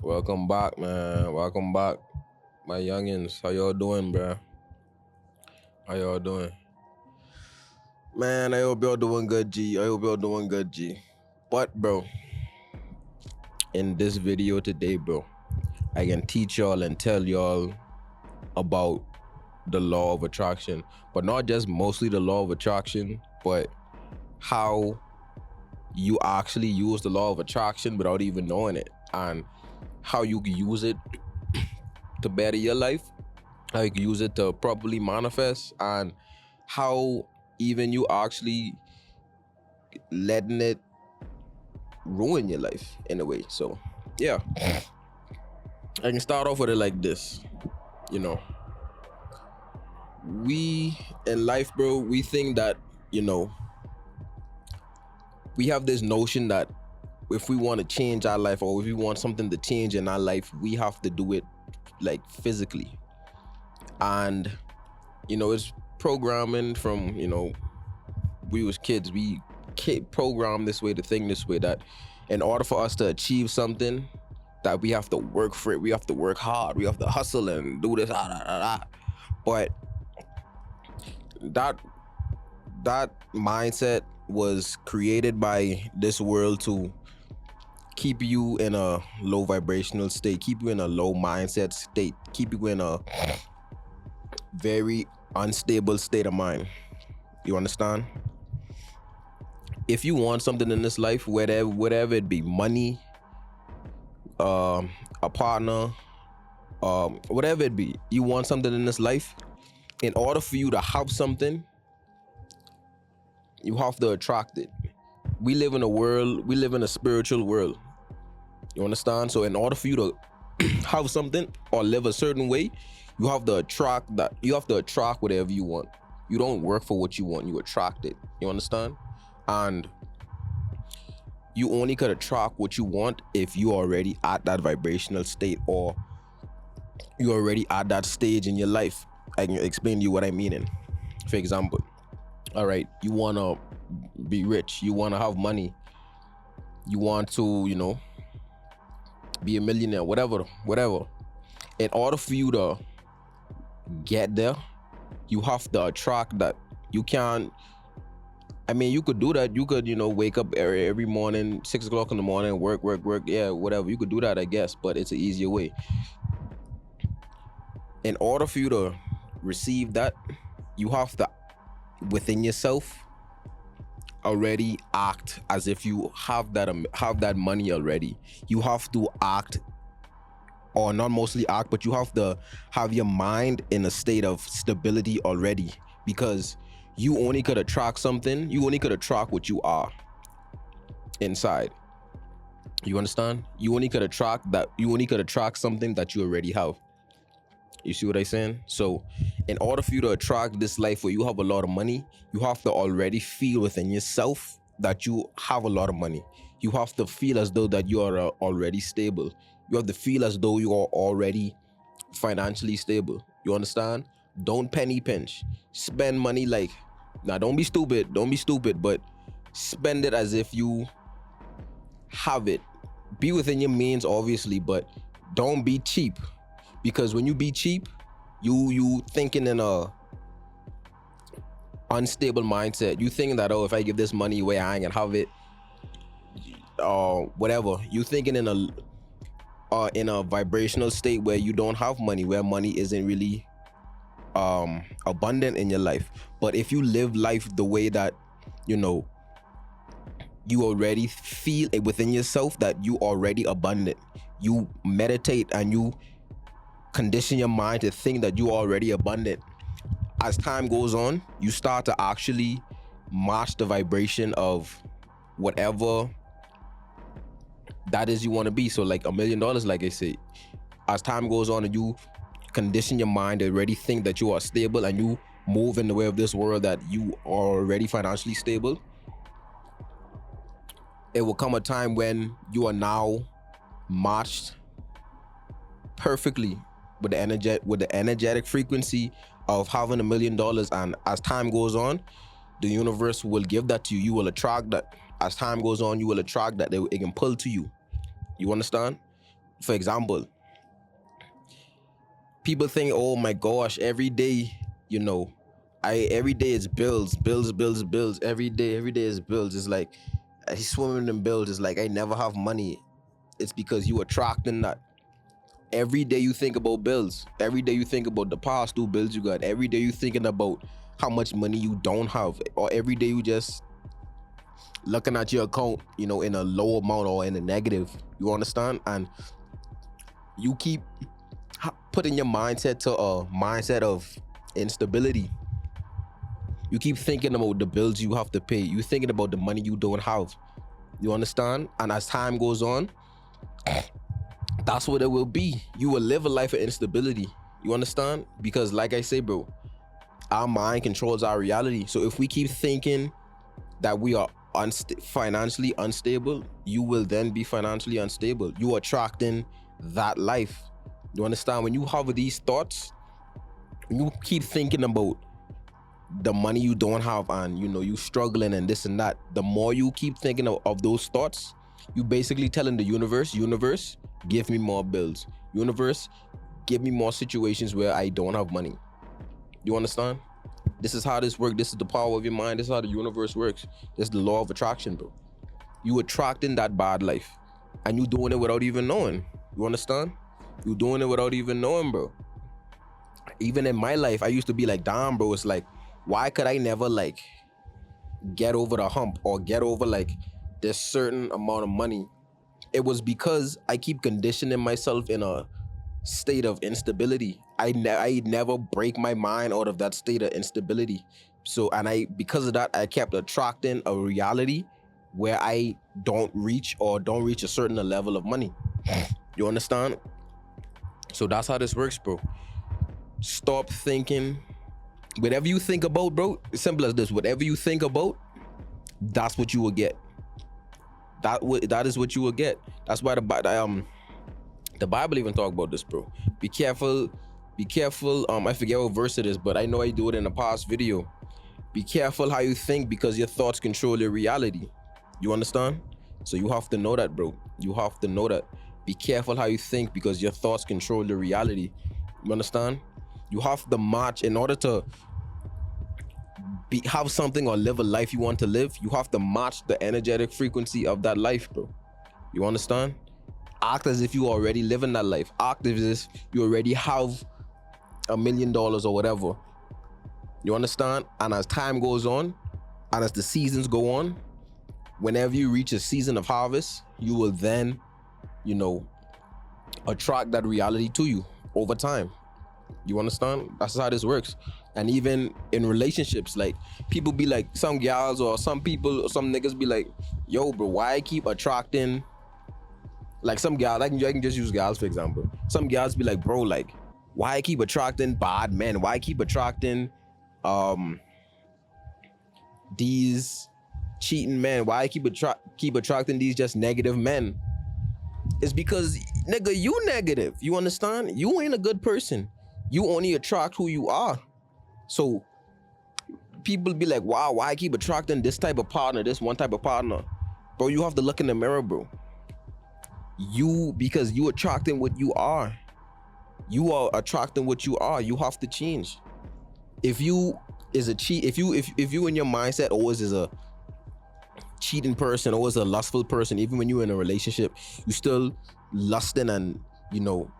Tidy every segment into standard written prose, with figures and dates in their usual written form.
Welcome back, man. Welcome back, my youngins. How y'all doing, bruh? How y'all doing? Man, I hope y'all doing good, G. I hope y'all doing good, G. But, bro, in this video today, bro, I can teach y'all and tell y'all about the law of attraction. But not just mostly the law of attraction, but how you actually use the law of attraction without even knowing it. And how you can use it to better your life, how you can use it to properly manifest, and how even you actually letting it ruin your life in a way. So yeah, I can start off with it like this. You know, we in life, bro, we think that, you know, we have this notion that if we want to change our life, or if we want something to change in our life, we have to do it like physically. And you know, it's programming from, you know, we was kids. We programmed this way to think this way, that in order for us to achieve something, that we have to work for it, we have to work hard, we have to hustle and do this, but that mindset was created by this world to keep you in a low vibrational state, keep you in a low mindset state, keep you in a very unstable state of mind. You understand? If you want something in this life, whatever it be, money, a partner, whatever it be, you want something in this life, in order for you to have something, you have to attract it. We live in a spiritual world. You understand? So in order for you to have something or live a certain way, you have to attract that. You have to attract whatever you want. You don't work for what you want, you attract it. You understand? And you only could attract what you want if you already at that vibrational state, or you already at that stage in your life. I can explain to you what I mean. For example, all right, you want to be rich, you want to have money, you want to, you know, be a millionaire, whatever. In order for you to get there, you have to attract that. You can't, I mean, you could do that. You could, you know, wake up every morning, 6 o'clock in the morning, work. Yeah, whatever. You could do that, I guess, but it's an easier way. In order for you to receive that, you have to, within yourself, already act as if you have that money already. You have to act, or not mostly act, but you have to have your mind in a state of stability already, because you only could attract something. You only could attract what you are inside. You understand? You only could attract that. You only could attract something that you already have. You see what I'm saying? So in order for you to attract this life where you have a lot of money, you have to already feel within yourself that you have a lot of money. You have to feel as though that you are already stable. You have to feel as though you are already financially stable. You understand? Don't penny pinch. Spend money like, now don't be stupid, but spend it as if you have it. Be within your means, obviously, but don't be cheap. Because when you be cheap, you thinking in a unstable mindset. You thinking that, oh, if I give this money away, I ain't gonna have it, or whatever. You thinking in a vibrational state where you don't have money, where money isn't really abundant in your life. But if you live life the way that, you know, you already feel it within yourself that you already abundant, you meditate and you condition your mind to think that you are already abundant. As time goes on, you start to actually match the vibration of whatever that is you want to be. So like $1 million, like I say, as time goes on and you condition your mind to already think that you are stable, and you move in the way of this world that you are already financially stable, it will come a time when you are now matched perfectly with the energetic frequency of having $1 million. And as time goes on, the universe will give that to you. You will attract that. As time goes on, you will attract that. It can pull to you. You understand? For example, people think, oh my gosh, every day, you know, every day it's bills, bills, bills, bills. Every day is bills. It's like I swimming in bills. It's like I never have money. It's because you attracting that. Every day you think about bills. Every day you think about the past due bills you got. Every day you thinking about how much money you don't have. Or every day you just looking at your account, you know, in a low amount or in a negative. You understand? And you keep putting your mindset to a mindset of instability. You keep thinking about the bills you have to pay. You thinking about the money you don't have. You understand? And as time goes on, that's what it will be. You will live a life of instability. You understand? Because like I say, bro, our mind controls our reality. So if we keep thinking that we are financially unstable, you will then be financially unstable. You are attracting that life. You understand? When you have these thoughts, when you keep thinking about the money you don't have and you know you struggling and this and that, the more you keep thinking of those thoughts, you basically telling the universe, give me more bills. Universe, give me more situations where I don't have money. You understand? This is how this works. This is the power of your mind. This is how the universe works. This is the law of attraction, bro. You attracting that bad life and you doing it without even knowing. You understand? You doing it without even knowing, bro. Even in my life, I used to be like, damn, bro, it's like, why could I never like get over the hump or get over like this certain amount of money? It was because I keep conditioning myself in a state of instability. I never break my mind out of that state of instability. So, and because of that, I kept attracting a reality where I don't reach a certain level of money. You understand? So that's how this works, bro. Stop thinking. Whatever you think about, bro, it's simple as this. Whatever you think about, that's what you will get. That is what you will get. That's why the Bible even talk about this, bro. Be careful. I forget what verse it is, but I know I do it in a past video. Be careful how you think because your thoughts control your reality. You understand? So you have to know that, bro. You have to know that. Be careful how you think because your thoughts control your reality. You understand? You have to match in order to have something or live a life you want to live. You have to match the energetic frequency of that life, bro. You understand? Act as if you already living that life. Act as if you already have $1 million or whatever. You understand? And as time goes on, and as the seasons go on, whenever you reach a season of harvest, you will then, you know, attract that reality to you over time. You understand? That's how this works. And even in relationships, like people be like, some gals or some people or some niggas be like, yo, bro, why I keep attracting, like some gals, I can just use gals for example. Some gals be like, bro, like, why I keep attracting bad men? Why I keep attracting these cheating men? Why I keep attracting these just negative men? It's because, nigga, you negative. You understand? You ain't a good person. You only attract who you are. So people be like, wow, why I keep attracting this type of partner, this one type of partner? Bro, you have to look in the mirror, bro. Because you attracting what you are. You are attracting what you are. You have to change. If you is a cheat, if you in your mindset always is a cheating person, always a lustful person, even when you're in a relationship, you still lusting and, you know,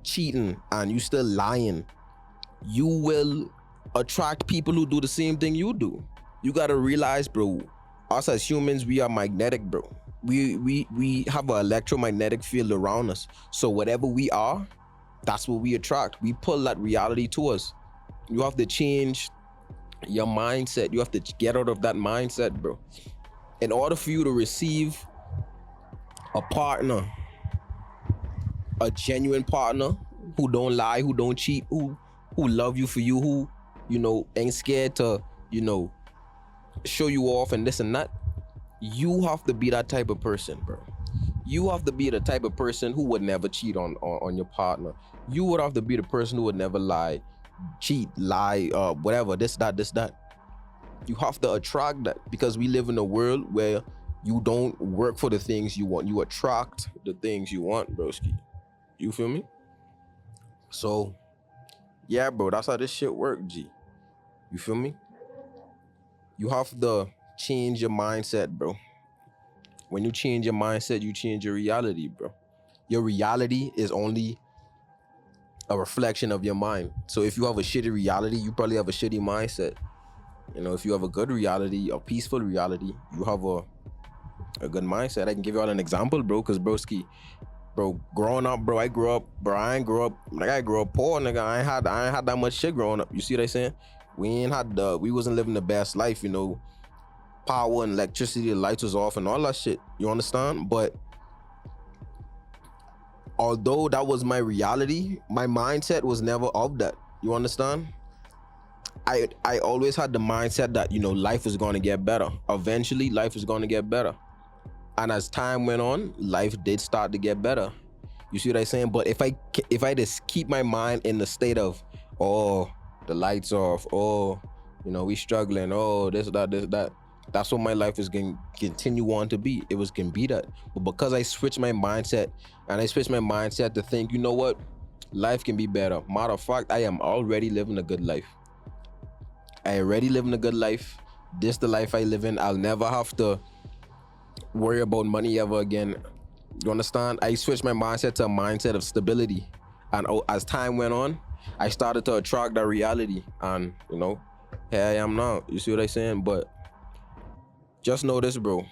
cheating and you still lying, you will attract people who do the same thing you do. You gotta realize, bro, us as humans, we are magnetic, bro. We have an electromagnetic field around us. So whatever we are, that's what we attract. We pull that reality to us. You have to change your mindset. You have to get out of that mindset, bro. In order for you to receive a partner, a genuine partner who don't lie, who don't cheat, who love you for you, who, you know, ain't scared to, you know, show you off and this and that, you have to be that type of person, bro. You have to be the type of person who would never cheat on your partner. You would have to be the person who would never lie, cheat, lie, whatever, this, that. You have to attract that, because we live in a world where you don't work for the things you want. You attract the things you want, broski. You feel me? So yeah, bro, that's how this shit work, G. You feel me? You have to change your mindset, bro. When you change your mindset, you change your reality, bro. Your reality is only a reflection of your mind. So if you have a shitty reality, you probably have a shitty mindset. You know, if you have a good reality, a peaceful reality, you have a good mindset. I can give you all an example, bro, because broski, bro, growing up, bro, I grew up poor, nigga. I ain't had that much shit growing up. You see what I'm saying? We wasn't living the best life, you know. Power and electricity, the lights was off and all that shit. You understand? But although that was my reality, my mindset was never of that. You understand? I always had the mindset that, you know, life is going to get better. Eventually life is going to get better. And as time went on, life did start to get better. You see what I'm saying? But if I just keep my mind in the state of, oh, the lights off, oh, you know, we struggling, oh, this, that, that's what my life is going to continue on to be. It was going to be that. But because I switched my mindset, and I switched my mindset to think, you know what, life can be better. Matter of fact, I am already living a good life. I already living a good life. This the life I live in. I'll never have to worry about money ever again. You understand? I switched my mindset to a mindset of stability. And as time went on, I started to attract that reality. And, you know, here I am now. You see what I'm saying? But just know this, bro.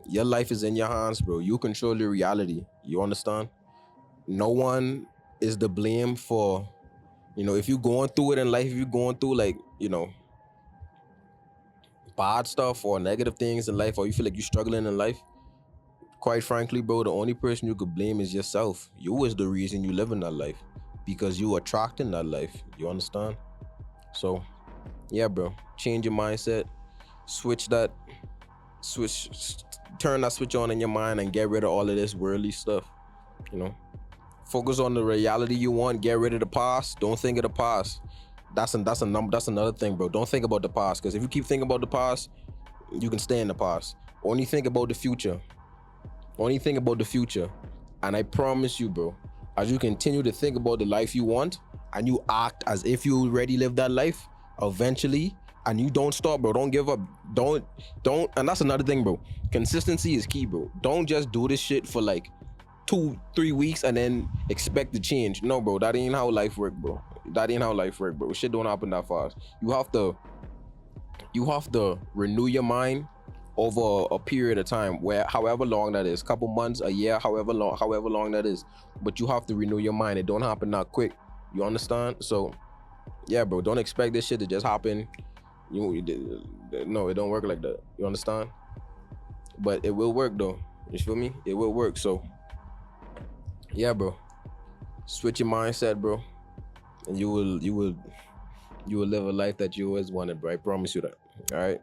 Your life is in your hands, bro. You control your reality. You understand? No one is to blame for, you know, if you're going through it in life, if you're going through, like, you know, bad stuff or negative things in life, or you feel like you're struggling in life, quite frankly, bro, the only person you could blame is yourself. You is the reason you live in that life, because you attracting that life. You understand? So yeah, bro, change your mindset, turn that switch on in your mind and get rid of all of this worldly stuff. You know, focus on the reality you want. Get rid of the past. Don't think of the past. That's another thing, bro. Don't think about the past, because if you keep thinking about the past, you can stay in the past. Only think about the future. Only think about the future. And I promise you, bro, as you continue to think about the life you want and you act as if you already lived that life, eventually, and you don't stop, bro. Don't give up. Don't. And that's another thing, bro. Consistency is key, bro. Don't just do this shit for like 2-3 weeks and then expect to change. No, bro, that ain't how life work, bro. That ain't how life work, bro. Shit don't happen that fast. You have to renew your mind over a period of time, where however long that is, couple months, a year, however long that is. But you have to renew your mind. It don't happen that quick. You understand? So yeah, bro, don't expect this shit to just happen. No, it don't work like that. You understand? But it will work though. You feel me? It will work. So yeah, bro, switch your mindset, bro, and you will live a life that you always wanted, bro. I promise you that. All right.